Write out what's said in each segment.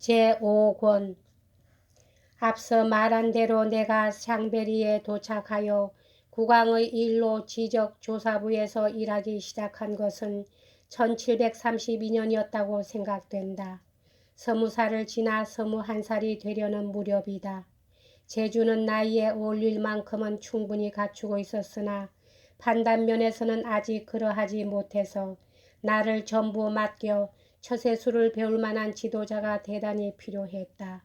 제5권 앞서 말한 대로 내가 샹베리에 도착하여 국왕의 일로 지적조사부에서 일하기 시작한 것은 1732년이었다고 생각된다. 20살을 지나 21살이 되려는 무렵이다. 제주는 나이에 어울릴 만큼은 충분히 갖추고 있었으나 판단면에서는 아직 그러하지 못해서 나를 전부 맡겨 처세술을 배울 만한 지도자가 대단히 필요했다.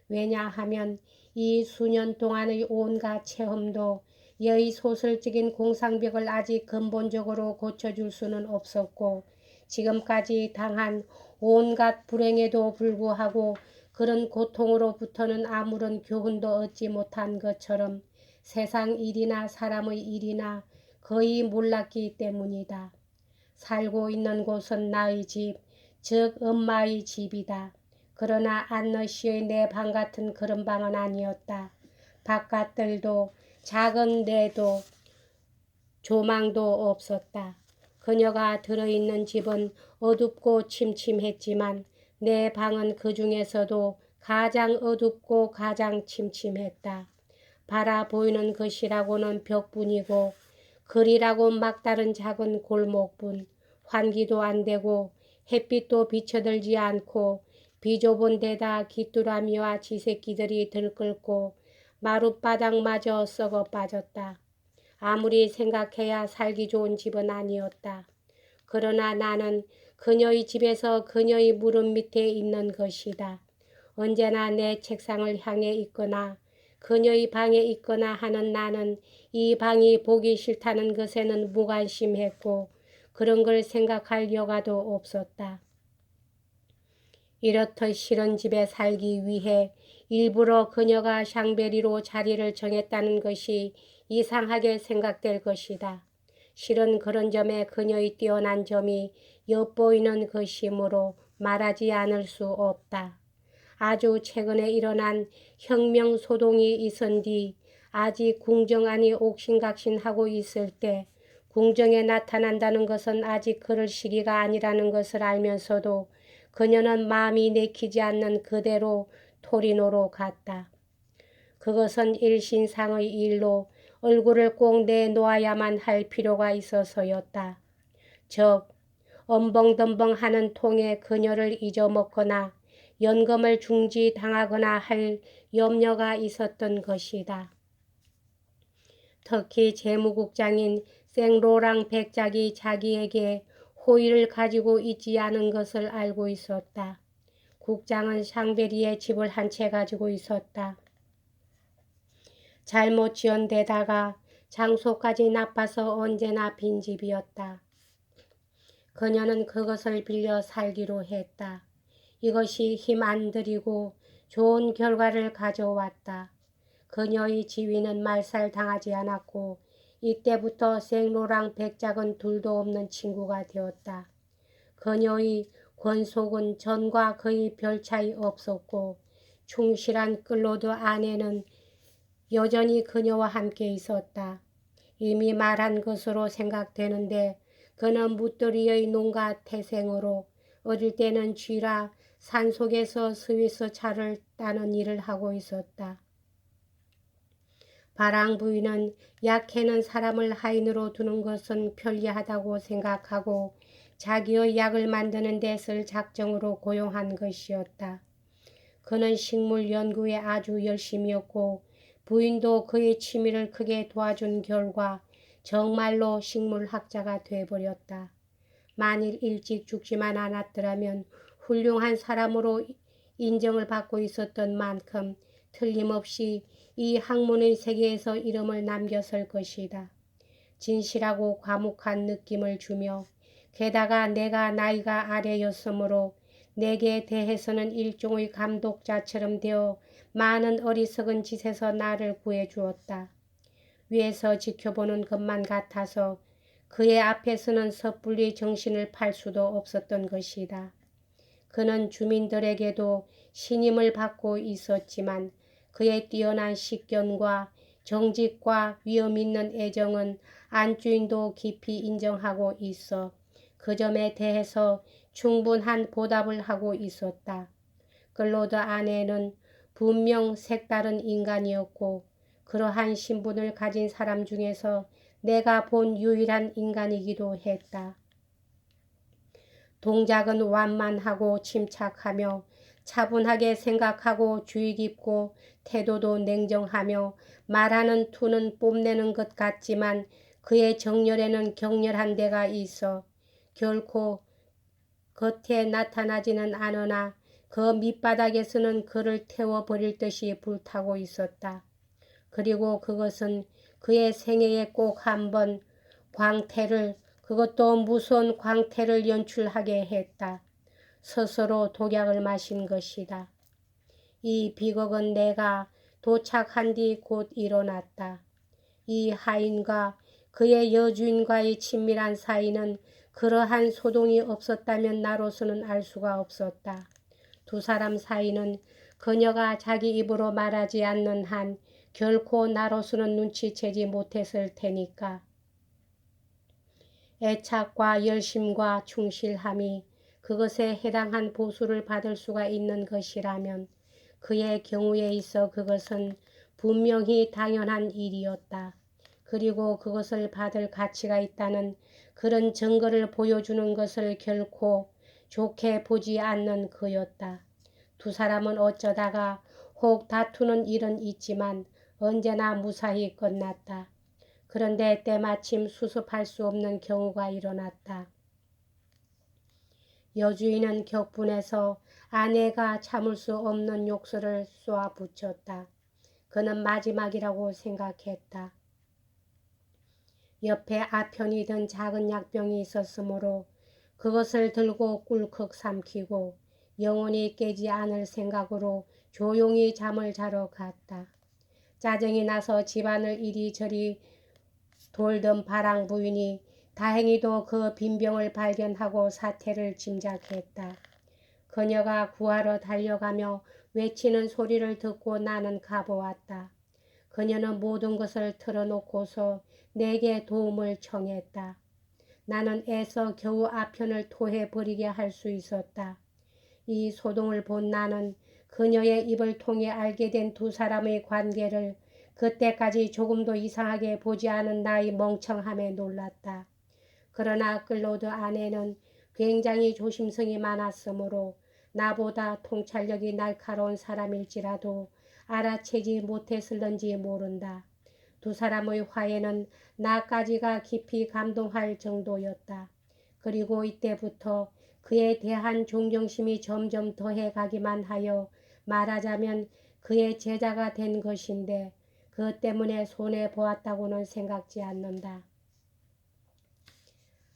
왜냐하면 이 수년 동안의 온갖 체험도 여의 소설적인 공상벽을 아직 근본적으로 고쳐줄 수는 없었고 지금까지 당한 온갖 불행에도 불구하고 그런 고통으로부터는 아무런 교훈도 얻지 못한 것처럼 세상 일이나 사람의 일이나 거의 몰랐기 때문이다. 살고 있는 곳은 나의 집, 즉 엄마의 집이다. 그러나 안너시의 내 방 같은 그런 방은 아니었다. 바깥들도 작은 데도 조망도 없었다. 그녀가 들어있는 집은 어둡고 침침했지만 내 방은 그 중에서도 가장 어둡고 가장 침침했다. 바라보이는 것이라고는 벽뿐이고 거리라고 막다른 작은 골목뿐, 환기도 안 되고 햇빛도 비쳐들지 않고 비좁은 데다 귀뚜라미와 쥐새끼들이 들끓고 마룻바닥마저 썩어 빠졌다. 아무리 생각해야 살기 좋은 집은 아니었다. 그러나 나는 그녀의 집에서 그녀의 무릎 밑에 있는 것이다. 언제나 내 책상을 향해 있거나 그녀의 방에 있거나 하는 나는 이 방이 보기 싫다는 것에는 무관심했고 그런 걸 생각할 여가도 없었다. 이렇듯 싫은 집에 살기 위해 일부러 그녀가 샹베리로 자리를 정했다는 것이 이상하게 생각될 것이다. 실은 그런 점에 그녀의 뛰어난 점이 엿보이는 것이므로 말하지 않을 수 없다. 아주 최근에 일어난 혁명소동이 있은 뒤 아직 궁정 안이 옥신각신하고 있을 때 궁정에 나타난다는 것은 아직 그럴 시기가 아니라는 것을 알면서도 그녀는 마음이 내키지 않는 그대로 토리노로 갔다. 그것은 일신상의 일로 얼굴을 꼭 내놓아야만 할 필요가 있어서였다. 즉 엄벙덤벙하는 통에 그녀를 잊어먹거나 연금을 중지당하거나 할 염려가 있었던 것이다. 특히 재무국장인 생로랑 백작이 자기에게 호의를 가지고 있지 않은 것을 알고 있었다. 국장은 샹베리에 집을 한 채 가지고 있었다. 잘못 지은 데다가 장소까지 나빠서 언제나 빈집이었다. 그녀는 그것을 빌려 살기로 했다. 이것이 힘 안 들이고 좋은 결과를 가져왔다. 그녀의 지위는 말살당하지 않았고 이때부터 생로랑 백작은 둘도 없는 친구가 되었다. 그녀의 권속은 전과 거의 별 차이 없었고 충실한 끌로드 아내는 여전히 그녀와 함께 있었다. 이미 말한 것으로 생각되는데 그는 무더리의 농가 태생으로 어릴 때는 쥐라 산속에서 스위스 차를 따는 일을 하고 있었다. 바랑 부인은 약해는 사람을 하인으로 두는 것은 편리하다고 생각하고 자기의 약을 만드는 데 쓸 작정으로 고용한 것이었다. 그는 식물 연구에 아주 열심이었고 부인도 그의 취미를 크게 도와준 결과 정말로 식물학자가 돼버렸다. 만일 일찍 죽지만 않았더라면 훌륭한 사람으로 인정을 받고 있었던 만큼 틀림없이 이 학문의 세계에서 이름을 남겼을 것이다. 진실하고 과묵한 느낌을 주며 게다가 내가 나이가 아래였으므로 내게 대해서는 일종의 감독자처럼 되어 많은 어리석은 짓에서 나를 구해주었다. 위에서 지켜보는 것만 같아서 그의 앞에서는 섣불리 정신을 팔 수도 없었던 것이다. 그는 주민들에게도 신임을 받고 있었지만 그의 뛰어난 식견과 정직과 위험 있는 애정은 안주인도 깊이 인정하고 있어 그 점에 대해서 충분한 보답을 하고 있었다. 클로드 아내는 분명 색다른 인간이었고 그러한 신분을 가진 사람 중에서 내가 본 유일한 인간이기도 했다. 동작은 완만하고 침착하며 차분하게 생각하고 주의 깊고 태도도 냉정하며 말하는 투는 뽐내는 것 같지만 그의 정열에는 격렬한 데가 있어 결코 겉에 나타나지는 않으나 그 밑바닥에서는 그를 태워버릴 듯이 불타고 있었다. 그리고 그것은 그의 생애에 꼭 한 번 광태를, 그것도 무서운 광태를 연출하게 했다. 스스로 독약을 마신 것이다. 이 비극은 내가 도착한 뒤 곧 일어났다. 이 하인과 그의 여주인과의 친밀한 사이는 그러한 소동이 없었다면 나로서는 알 수가 없었다. 두 사람 사이는 그녀가 자기 입으로 말하지 않는 한 결코 나로서는 눈치채지 못했을 테니까. 애착과 열심과 충실함이 그것에 해당한 보수를 받을 수가 있는 것이라면 그의 경우에 있어 그것은 분명히 당연한 일이었다. 그리고 그것을 받을 가치가 있다는 그런 증거를 보여주는 것을 결코 좋게 보지 않는 그였다. 두 사람은 어쩌다가 혹 다투는 일은 있지만 언제나 무사히 끝났다. 그런데 때마침 수습할 수 없는 경우가 일어났다. 여주인은 격분해서 아내가 참을 수 없는 욕설을 쏘아붙였다. 그는 마지막이라고 생각했다. 옆에 아편이 든 작은 약병이 있었으므로 그것을 들고 꿀꺽 삼키고 영원히 깨지 않을 생각으로 조용히 잠을 자러 갔다. 짜증이 나서 집안을 이리저리 돌던 바랑 부인이 다행히도 그 빈병을 발견하고 사태를 짐작했다. 그녀가 구하러 달려가며 외치는 소리를 듣고 나는 가보았다. 그녀는 모든 것을 털어놓고서 내게 도움을 청했다. 나는 애써 겨우 아편을 토해버리게 할 수 있었다. 이 소동을 본 나는 그녀의 입을 통해 알게 된 두 사람의 관계를 그때까지 조금도 이상하게 보지 않은 나의 멍청함에 놀랐다. 그러나 클로드 아내는 굉장히 조심성이 많았으므로 나보다 통찰력이 날카로운 사람일지라도 알아채지 못했을런지 모른다. 두 사람의 화해는 나까지가 깊이 감동할 정도였다. 그리고 이때부터 그에 대한 존경심이 점점 더해가기만 하여 말하자면 그의 제자가 된 것인데 그 때문에 손해보았다고는 생각지 않는다.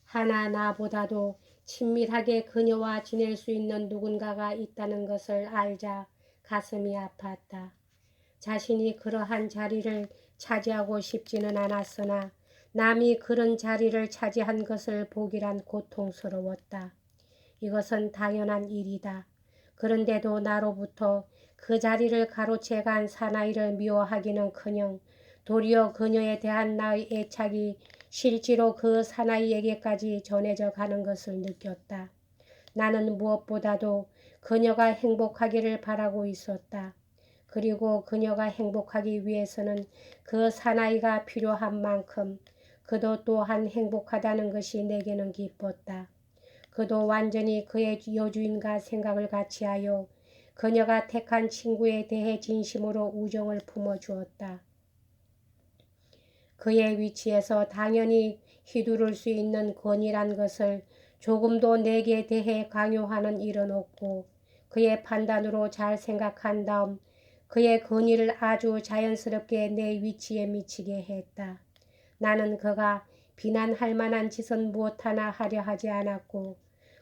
하나 나보다도 친밀하게 그녀와 지낼 수 있는 누군가가 있다는 것을 알자 가슴이 아팠다. 자신이 그러한 자리를 차지하고 싶지는 않았으나 남이 그런 자리를 차지한 것을 보기란 고통스러웠다. 이것은 당연한 일이다. 그런데도 나로부터 그 자리를 가로채간 사나이를 미워하기는커녕 도리어 그녀에 대한 나의 애착이 실제로 그 사나이에게까지 전해져 가는 것을 느꼈다. 나는 무엇보다도 그녀가 행복하기를 바라고 있었다. 그리고 그녀가 행복하기 위해서는 그 사나이가 필요한 만큼 그도 또한 행복하다는 것이 내게는 기뻤다. 그도 완전히 그의 여주인과 생각을 같이하여 그녀가 택한 친구에 대해 진심으로 우정을 품어주었다. 그의 위치에서 당연히 휘두를 수 있는 권위란 것을 조금도 내게 대해 강요하는 일은 없고 그의 판단으로 잘 생각한 다음 그의 권위를 아주 자연스럽게 내 위치에 미치게 했다. 나는 그가 비난할 만한 짓은 무엇 하나 하려 하지 않았고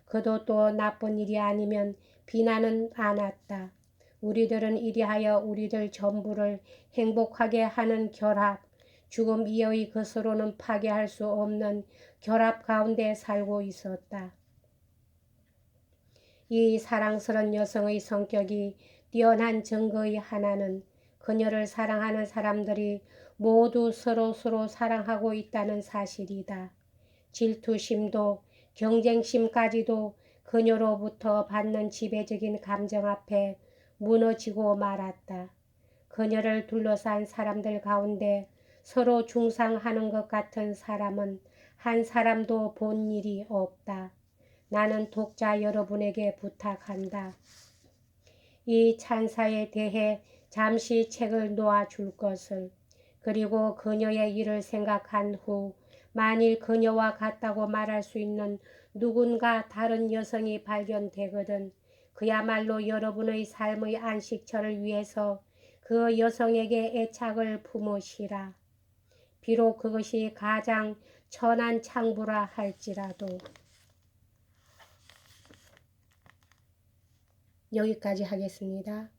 그도 또 나쁜 일이 아니면 비난은 않았다. 우리들은 이리하여 우리들 전부를 행복하게 하는 결합, 죽음 이의 것으로는 파괴할 수 없는 결합 가운데 살고 있었다. 이 사랑스런 여성의 성격이 뛰어난 증거의 하나는 그녀를 사랑하는 사람들이 모두 서로 사랑하고 있다는 사실이다. 질투심도 경쟁심까지도 그녀로부터 받는 지배적인 감정 앞에 무너지고 말았다. 그녀를 둘러싼 사람들 가운데 서로 중상하는 것 같은 사람은 한 사람도 본 일이 없다. 나는 독자 여러분에게 부탁한다. 이 찬사에 대해 잠시 책을 놓아줄 것을, 그리고 그녀의 일을 생각한 후 만일 그녀와 같다고 말할 수 있는 누군가 다른 여성이 발견되거든 그야말로 여러분의 삶의 안식처를 위해서 그 여성에게 애착을 품으시라. 비록 그것이 가장 천한 창부라 할지라도. 여기까지 하겠습니다.